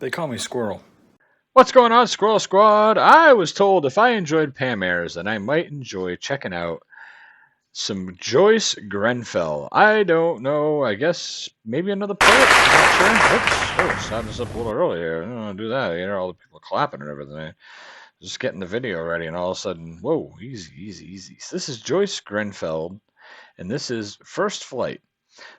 They call me Squirrel. What's going on, Squirrel Squad? I was told if I enjoyed Pam Ayres, then I might enjoy checking out some Joyce Grenfell. I don't know. I guess maybe another poet. I'm not sure. Oops. Oh, started this up a little earlier. I don't want to do that. You hear all the people clapping and everything. Just getting the video ready, and all of a sudden, whoa, easy. So this is Joyce Grenfell, and this is First Flight.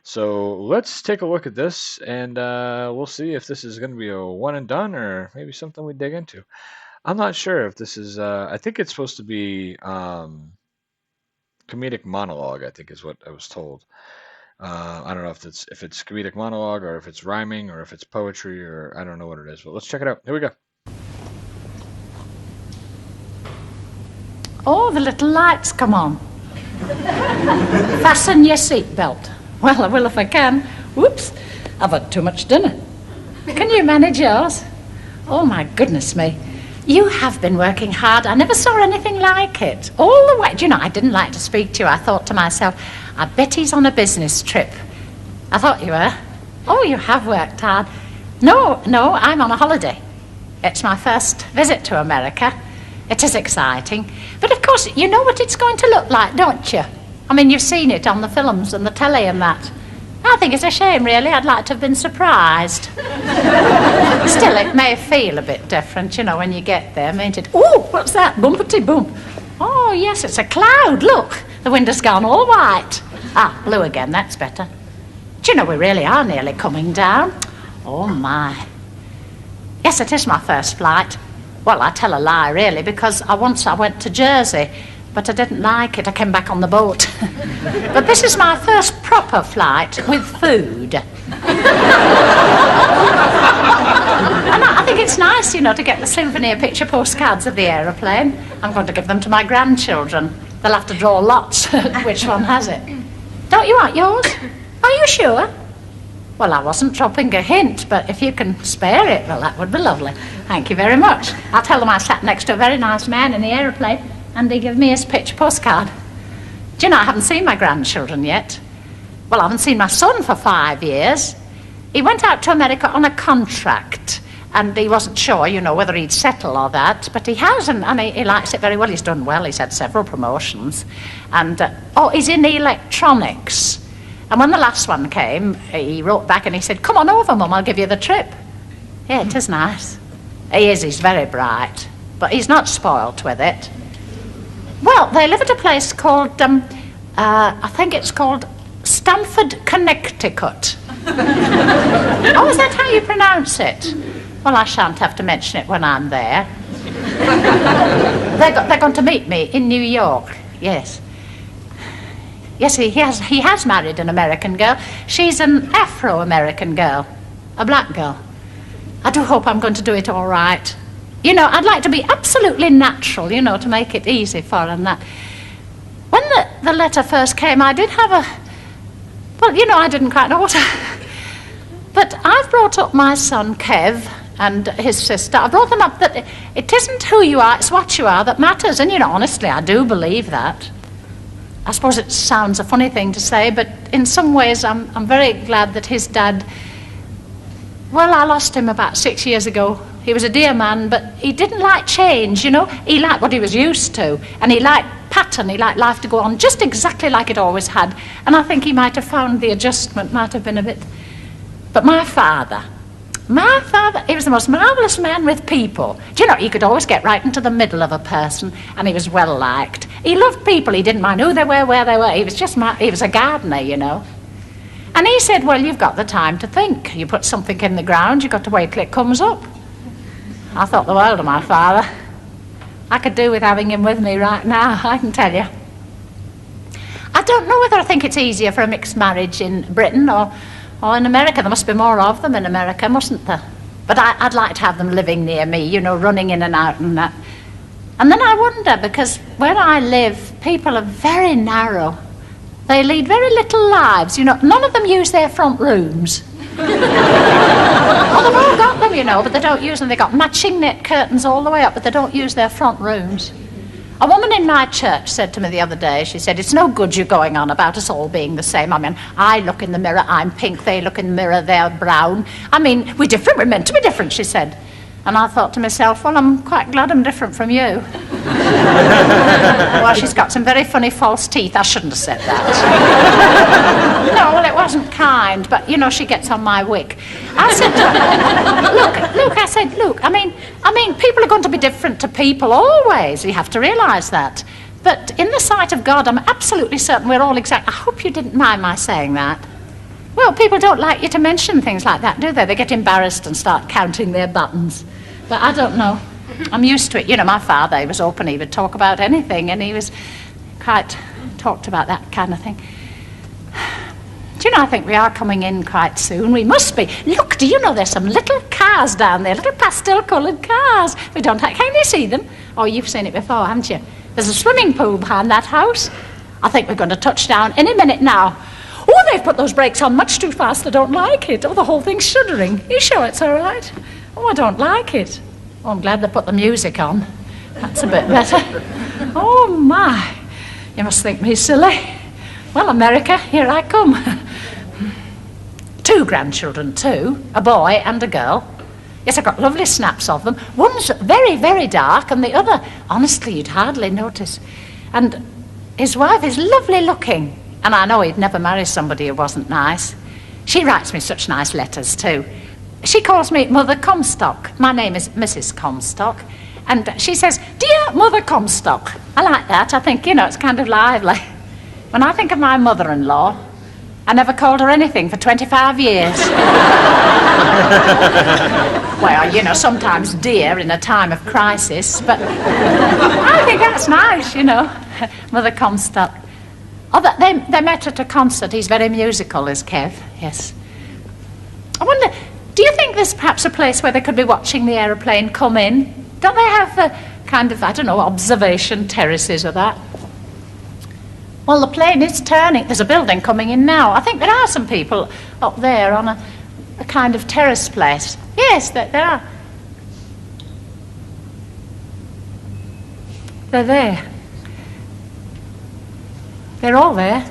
So let's take a look at this, and we'll see if this is going to be a one and done or maybe something we dig into. I'm not sure if this is, I think it's supposed to be comedic monologue, I think is what I was told. I don't know if it's comedic monologue or if it's rhyming or if it's poetry or I don't know what it is, but let's check it out. Here we go. Oh, the little lights come on. Fasten your seatbelt. Well, I will if I can. Whoops, I've had too much dinner. Can you manage yours? Oh, my goodness me. You have been working hard. I never saw anything like it. All the way. Do you know, I didn't like to speak to you. I thought to myself, I bet he's on a business trip. I thought you were. Oh, you have worked hard. No, I'm on a holiday. It's my first visit to America. It is exciting. But of course, you know what it's going to look like, don't you? I mean, you've seen it on the films and the telly and that. I think it's a shame, really. I'd like to have been surprised. Still, it may feel a bit different, you know, when you get there, mayn't it? Oh, what's that? Bumpety bump. Oh, yes, it's a cloud. Look, the window's gone all white. Ah, blue again, that's better. Do you know, we really are nearly coming down. Oh, my. Yes, it is my first flight. Well, I tell a lie, really, because once I went to Jersey, but I didn't like it. I came back on the boat. But this is my first proper flight with food. And I think it's nice, you know, to get the souvenir picture postcards of the aeroplane. I'm going to give them to my grandchildren. They'll have to draw lots which one has it. Don't you want yours? Are you sure? Well, I wasn't dropping a hint, but if you can spare it, well, that would be lovely. Thank you very much. I'll tell them I sat next to a very nice man in the aeroplane, and he gave me his picture postcard. Do you know, I haven't seen my grandchildren yet. Well, I haven't seen my son for 5 years. He went out to America on a contract, and he wasn't sure, you know, whether he'd settle or that, but he has, and he likes it very well. He's done well. He's had several promotions. And, he's in electronics. And when the last one came, he wrote back and he said, "Come on over, Mum, I'll give you the trip." Yeah, it is nice. He's very bright, but he's not spoilt with it. Well, they live at a place called, I think it's called Stamford, Connecticut. Oh, is that how you pronounce it? Well, I shan't have to mention it when I'm there. They're going to meet me in New York, yes. Yes, he has married an American girl. She's an Afro-American girl, a black girl. I do hope I'm going to do it all right. You know, I'd like to be absolutely natural, you know, to make it easy for her and that. When the letter first came, I did have well, you know, I didn't quite know what But I've brought up my son, Kev, and his sister. I brought them up that it isn't who you are, it's what you are that matters. And, you know, honestly, I do believe that. I suppose it sounds a funny thing to say, but in some ways I'm very glad that his dad, well, I lost him about 6 years ago. He was a dear man, but he didn't like change, you know. He liked what he was used to, and he liked pattern, he liked life to go on just exactly like it always had. And I think he might have found the adjustment might have been a bit... But my father, he was the most marvellous man with people. Do you know, he could always get right into the middle of a person, and he was well liked. He loved people. He didn't mind who they were, where they were. He was a gardener, you know. And he said, well, you've got the time to think. You put something in the ground, you've got to wait till it comes up. I thought the world of my father. I could do with having him with me right now, I can tell you. I don't know whether I think it's easier for a mixed marriage in Britain or in America. There must be more of them in America, mustn't there? But I'd like to have them living near me, you know, running in and out and that. And then I wonder, because where I live, people are very narrow. They lead very little lives, you know. None of them use their front rooms. Oh, they've all got them, you know, but they don't use them. They've got matching net curtains all the way up, but they don't use their front rooms. A woman in my church said to me the other day, she said, it's no good you going on about us all being the same. I mean, I look in the mirror, I'm pink, they look in the mirror, they're brown. I mean, we're different, we're meant to be different, she said. And I thought to myself, well, I'm quite glad I'm different from you. Well, she's got some very funny false teeth. I shouldn't have said that. No, well, it wasn't kind, but, you know, she gets on my wick. I said to her, look, I mean, people are going to be different to people always. You have to realise that. But in the sight of God, I'm absolutely certain we're all exact. I hope you didn't mind my saying that. Well, people don't like you to mention things like that, do they? They get embarrassed and start counting their buttons. But I don't know. I'm used to it. You know, my father, he was open. He would talk about anything, and he was quite talked about that kind of thing. Do you know, I think we are coming in quite soon. We must be. Look, do you know there's some little cars down there, little pastel-coloured cars. We don't have... Can you see them? Oh, you've seen it before, haven't you? There's a swimming pool behind that house. I think we're going to touch down any minute now. Oh, they've put those brakes on much too fast. I don't like it. Oh, the whole thing's shuddering. Are you sure it's all right? Oh, I don't like it. Oh, I'm glad they put the music on. That's a bit better. Oh, my. You must think me silly. Well, America, here I come. 2 grandchildren, too. A boy and a girl. Yes, I've got lovely snaps of them. One's very, very dark, and the other, honestly, you'd hardly notice. And his wife is lovely looking. And I know he'd never marry somebody who wasn't nice. She writes me such nice letters, too. She calls me Mother Comstock. My name is Mrs. Comstock. And she says, Dear Mother Comstock. I like that. I think, you know, it's kind of lively. When I think of my mother-in-law, I never called her anything for 25 years. Well, you know, sometimes dear in a time of crisis, but I think that's nice, you know. Mother Comstock. Oh, they met at a concert. He's very musical, is Kev, yes. I wonder, do you think there's perhaps a place where they could be watching the aeroplane come in? Don't they have the kind of, I don't know, observation terraces or that? Well, the plane is turning. There's a building coming in now. I think there are some people up there on a kind of terrace place. Yes, there are. They're there. They're all there.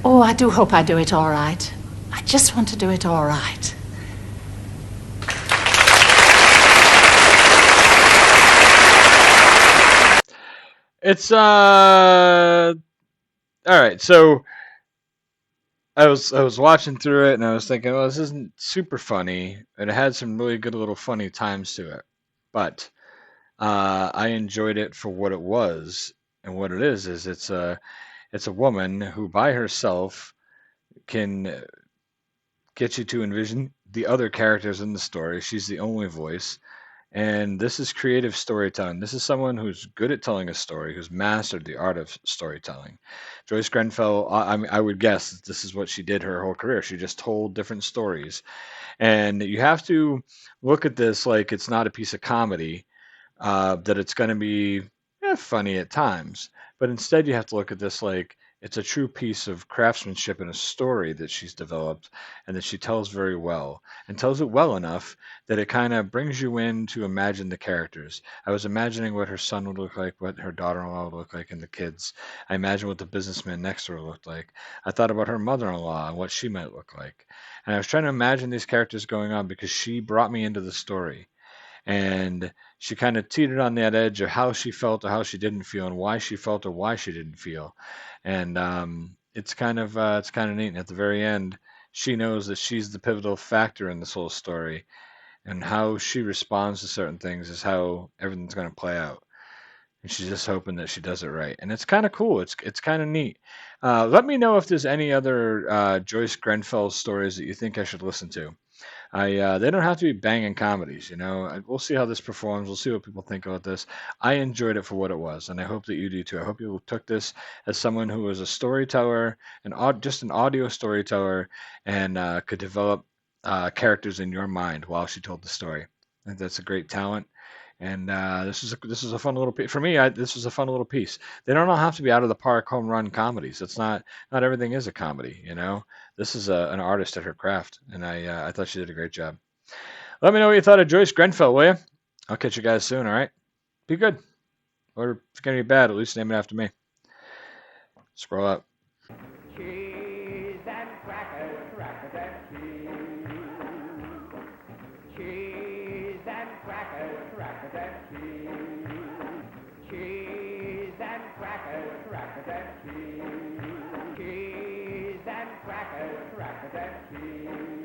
Oh, I do hope I do it all right. I just want to do it all right. It's all right. So I was watching through it and I was thinking, well, this isn't super funny, and it had some really good little funny times to it, but I enjoyed it for what it was. And what it is it's a woman who by herself can get you to envision the other characters in the story. She's the only voice. And this is creative storytelling. This is someone who's good at telling a story, who's mastered the art of storytelling. Joyce Grenfell, I mean, I would guess that this is what she did her whole career. She just told different stories. And you have to look at this like it's not a piece of comedy, that it's going to be funny at times. But instead, you have to look at this like it's a true piece of craftsmanship and a story that she's developed and that she tells very well, and tells it well enough that it kind of brings you in to imagine the characters. I was imagining what her son would look like, what her daughter-in-law would look like, and the kids. I imagined what the businessman next to her looked like. I thought about her mother-in-law and what she might look like. And I was trying to imagine these characters going on because she brought me into the story. And she kind of teetered on that edge of how she felt or how she didn't feel, and why she felt or why she didn't feel. And it's kind of neat. And at the very end, she knows that she's the pivotal factor in this whole story, and how she responds to certain things is how everything's going to play out. And she's just hoping that she does it right. And it's kind of cool. It's kind of neat. Let me know if there's any other Joyce Grenfell stories that you think I should listen to. They don't have to be banging comedies, you know. We'll see how this performs. We'll see what people think about this. I enjoyed it for what it was, and I hope that you do too. I hope you took this as someone who was a storyteller, just an audio storyteller, and could develop characters in your mind while she told the story. I think that's a great talent. And this is a fun little piece for me. This was a fun little piece. They don't all have to be out of the park home run comedies. It's not everything is a comedy, you know. This is an artist at her craft, and I thought she did a great job. Let me know what you thought of Joyce Grenfell, will you? I'll catch you guys soon. All right, be good. Or if it's gonna be bad, at least name it after me. Scroll up. Cheese and crackers, crackers and cheese. Cheese and crackers, crackers and cheese. Cheese and crackers, crackers and cheese. Cheese and crackers, crackers and cheese.